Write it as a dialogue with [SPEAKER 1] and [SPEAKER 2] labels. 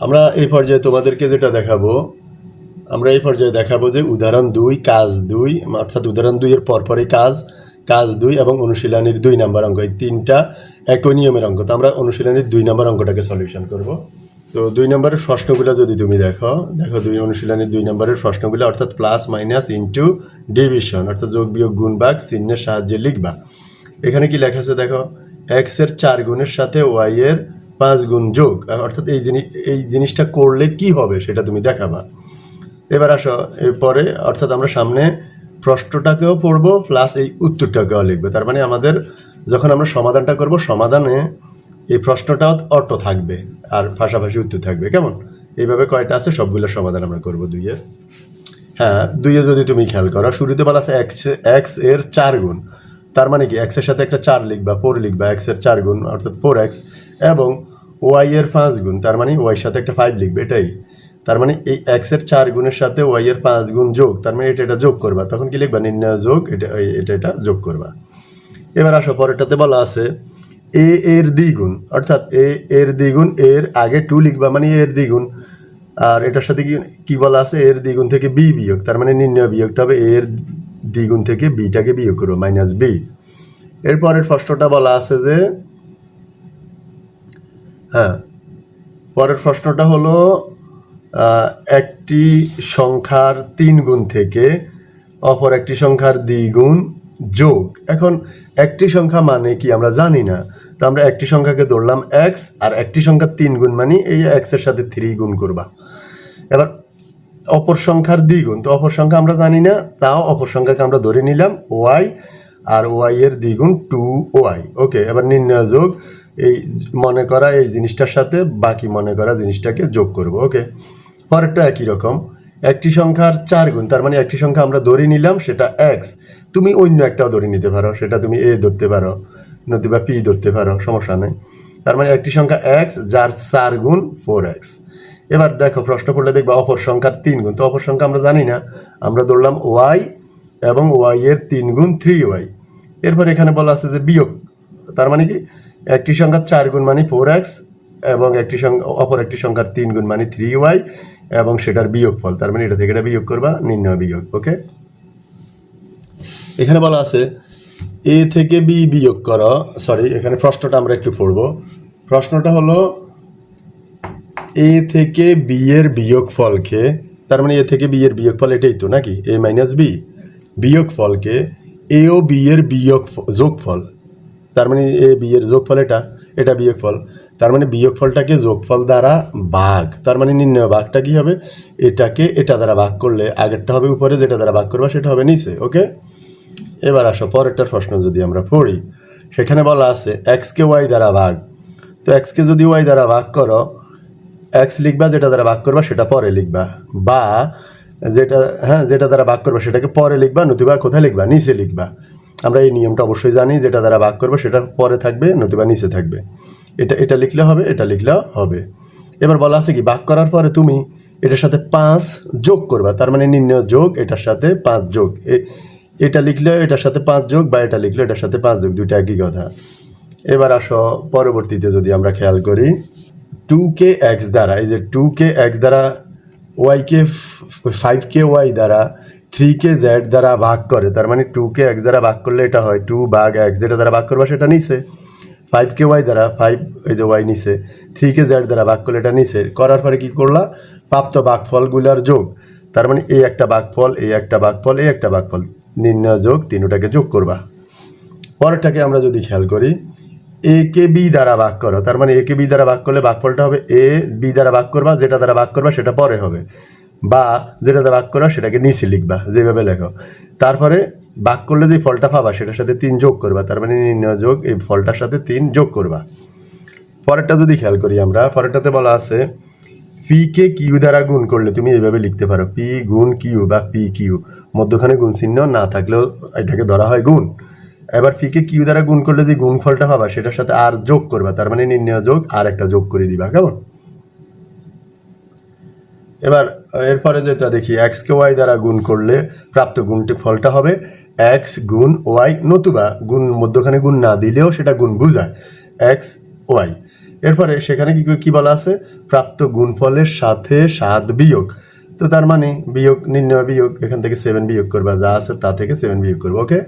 [SPEAKER 1] আমরা এই পর্যায়ে তোমাদেরকে যেটা দেখাবো, আমরা এই পর্যায়ে দেখাবো যে উদাহরণ 2 কাজ 2, অর্থাৎ উদাহরণ 2 এর পরপরই কাজ 2 এবং অনুশীলনীর 2 নম্বর অঙ্ক, এই তিনটা একই নিয়মের অঙ্ক। তো আমরা অনুশীলনীর 2 নম্বর অঙ্কটাকে সলিউশন করব। তো 2 নম্বরের প্রশ্নগুলো যদি তুমি দেখো অনুশীলনীর 2 নম্বরের প্রশ্নগুলো, অর্থাৎ প্লাস মাইনাস ইনটু ডিভিশন, অর্থাৎ যোগ বিয়োগ গুণ ভাগ চিহ্নের সাহায্যে লিখবা। এখানে কি লেখা আছে দেখো, এক্স এর 4 গুণের সাথে ওয়াই এর 5 গুণ যোগ, অর্থাৎ এই জিনিসটা করলে কি হবে সেটা তুমি দেখাবা। এবার আসো এরপরে, অর্থাৎ আমরা সামনে প্রশ্নটাকেও পড়বো প্লাস এই উত্তরটাকেও লিখবো। তার মানে আমাদের যখন আমরা সমাধানটা করব, সমাধানে এই প্রশ্নটাও অর্থ থাকবে আর পাশাপাশি উত্তর থাকবে। কেমন? এইভাবে কয়টা আছে সবগুলোর সমাধান আমরা করব 2-এর। হ্যাঁ, 2-এ যদি তুমি খেয়াল করো, শুরুতে বলা আছে এক্স এর 4 গুণ। তার মানে কি এক্সের সাথে একটা 4 লিখবা, 4 লিখবা, এক্স এর 4 গুণ অর্থাৎ 4x, এবং ওয়াই এর 5 গুণ, তার মানে ওয়াই সাথে একটা 5 লিখবে। এটাই তার মানে এই এক্স এর 4 গুণের সাথে ওয়াই এর 5 গুণ যোগ, তার মানে এটা যোগ করবা। তখন কি লিখবা? নির্ণয় যোগ, এটা যোগ করবা। এবার আসো পরেরটাতে বলা আছে এ এর দ্বিগুণ, অর্থাৎ এ এর দ্বিগুণ, এর আগে 2 লিখবা, মানে এর দ্বিগুণ। আর এটার সাথে কি বলা আছে? এর দ্বিগুণ থেকে বি বিয়োগ, তার মানে নির্ণয় বিয়োগটা হবে এর দ্বিগুণ থেকে বিটাকে বিয়োগ করবো, মাইনাস বি। এরপরের প্রশ্নটা বলা আছে যে, হ্যাঁ, পরের প্রশ্নটা হলো একটি সংখ্যার 3 গুণ থেকে অপর একটি সংখ্যার দ্বিগুণ যোগ। এখন একটি সংখ্যা মানে কি আমরা জানি না, তো আমরা একটি সংখ্যাকে ধরলাম এক্স, আর একটি সংখ্যার 3 গুণ মানে এই এক্সের সাথে 3 গুণ করবা। এবার অপর সংখ্যার দ্বিগুণ, তো অপর সংখ্যা আমরা জানি না, তাও অপর সংখ্যাকে আমরা ধরে নিলাম ওয়াই, আর ওয়াই এর দ্বিগুণ 2y। ওকে, এবার নির্ণয় যোগ, এই মনে করা এই জিনিসটার সাথে বাকি মনে করা জিনিসটাকে যোগ করব। ওকে, পরেরটা একই রকম, একটি সংখ্যার 4 গুণ, তার মানে একটি সংখ্যা আমরা ধরে নিলাম সেটা এক্স, তুমি অন্য একটাও ধরে নিতে পারো, সেটা তুমি এ ধরতে পারো নতুবা পি ধরতে পারো, সমস্যা নেই। তার মানে একটি সংখ্যা এক্স যার 4 গুণ 4x। এবার দেখো প্রশ্ন পড়লে দেখবা অপর সংখ্যার 3 গুণ, তো অপর সংখ্যা আমরা জানি না, আমরা ধরলাম ওয়াই এবং ওয়াই এর 3 গুণ 3y। এরপর এখানে বলা আছে যে বিয়োগ, তার মানে কি একটি সংখ্যার 4 গুণ মানে 4x, এবং অপর একটি সংখ্যার 3 গুণ মানে 3y, এবং সেটার বিয়োগফল, তার মানে এটা থেকে এটা বিয়োগ করবা, নির্ণয় বিয়োগ। ওকে, এখানে বলা আছে এ থেকে বি বিয়োগ করো। সরি, এখানে প্রশ্নটা আমরা একটু পড়বো। প্রশ্নটা হলো এ থেকে বি এর বিয়োগফলকে, তার মানে এ থেকে বি এর বিয়োগফল এটাই তো নাকি, এ মাইনাস বি, বিয়োগফলকে এ ও বি এর যোগফল, তার মানে এ বি এর যোগফল এটা বিয়োগফল, তার মানে বিয়োগফলটাকে যোগফল দ্বারা ভাগ, তার মানে নির্ণয় ভাগটা কি হবে? এটা দ্বারা ভাগ করলে আগেরটা হবে উপরে, যেটা দ্বারা ভাগ করবা সেটা হবে নিচে। ওকে, এবার আসো পরেরটার প্রশ্ন যদি আমরা পড়ি, সেখানে বলা আছে এক্সকে ওয়াই দ্বারা ভাগ। তো এক্সকে যদি ওয়াই দ্বারা ভাগ করো, এক্স লিখবা, যেটা দ্বারা ভাগ করবা সেটা পরে লিখবা, বা যেটা দ্বারা ভাগ করবা সেটাকে পরে লিখবা, নতুবা কোথায় লিখবা? নিচে লিখবা। আমরা এই নিয়মটা অবশ্যই জানি, যেটা দ্বারা ভাগ করবো সেটা পরে থাকবে, নতুবা নিচে থাকবে। এটা লিখলে হবে, এটা লিখলেও হবে। এবার বলা আছে কি ভাগ করার পরে তুমি এটার সাথে 5 যোগ করবা, তার মানে নির্ণয় যোগ, এটার সাথে 5 যোগ, এটা লিখলে এটার সাথে 5 যোগ, বা এটা লিখলে এটার সাথে 5 যোগ, দুইটা একই কথা। এবার আসো পরবর্তীতে যদি আমরা খেয়াল করি, 2কে এক্স দ্বারা, এই যে 2কে এক্স দ্বারা ওয়াইকে 5কে ওয়াই দ্বারা 3কে জেড দ্বারা ভাগ করে, তার মানে 2কে এক্স দ্বারা ভাগ করলে এটা হয় 2 ভাগ এক্স, যেটা দ্বারা ভাগ করবা সেটা নিচে, 5কে ওয়াই দ্বারা 5, এই যে ওয়াই নিচে, 3কে জেড দ্বারা ভাগ করলে এটা নিচে, করার পরে কি করলা? প্রাপ্ত ভাগফলগুলার যোগ, তার মানে এই একটা ভাগফল, এই একটা ভাগফল, এই একটা ভাগফল, নির্ণয় যোগ, তিনটাকে যোগ করবা। পরেরটাকে আমরা যদি খেয়াল করি, এ কে বি দ্বারা ভাগ করো, তার মানে এ কে বি দ্বারা ভাগ করলে ভাগফলটা হবে এ বি দ্বারা ভাগ করবা, যেটা দ্বারা ভাগ করবা সেটা পরে হবে, বা যেটা দ্বারা ভাগ করবা সেটাকে নিচে লিখবা, যেভাবে লেখো। তারপরে ভাগ করলে যে ফলটা পাবা সেটার সাথে 3 যোগ করবা, তার মানে নির্ণয় যোগ, এই ফলটার সাথে 3 যোগ করবা। পরেরটা যদি খেয়াল করি আমরা, পরেরটাতে বলা আছে পি কে কিউ দ্বারা গুণ করলে তুমি এইভাবে লিখতে পারো, পি গুণ কিউ বা পি কিউ, মধ্যখানে গুণ চিহ্ন না থাকলেও এটাকে ধরা হয় গুণ। এবার পিকে কিউ দ্বারা গুণ করলে যে গুণফলটা পাবা সেটার সাথে আর যোগ করবা, তার মানে নির্ণয় যোগ, আর একটা যোগ করে দিবা। কেমন? এবার এরপরে যেটা দেখি, এক্সকে ওয়াই দ্বারা গুণ করলে প্রাপ্ত গুণটি ফলটা হবে এক্স গুণ ওয়াই, নতুবা গুণ মধ্যখানে গুণ না দিলেও সেটা গুণ বুঝায়, এক্স ওয়াই। এরপরে সেখানে কি বলা আছে, প্রাপ্ত গুণফলের সাথে 7 বিয়োগ। তো তার মানে বিয়োগ নির্ণয়, বিয়োগ এখান থেকে 7 বিয়োগ করবা, যা আছে তা থেকে 7 বিয়োগ করবো। ওকে।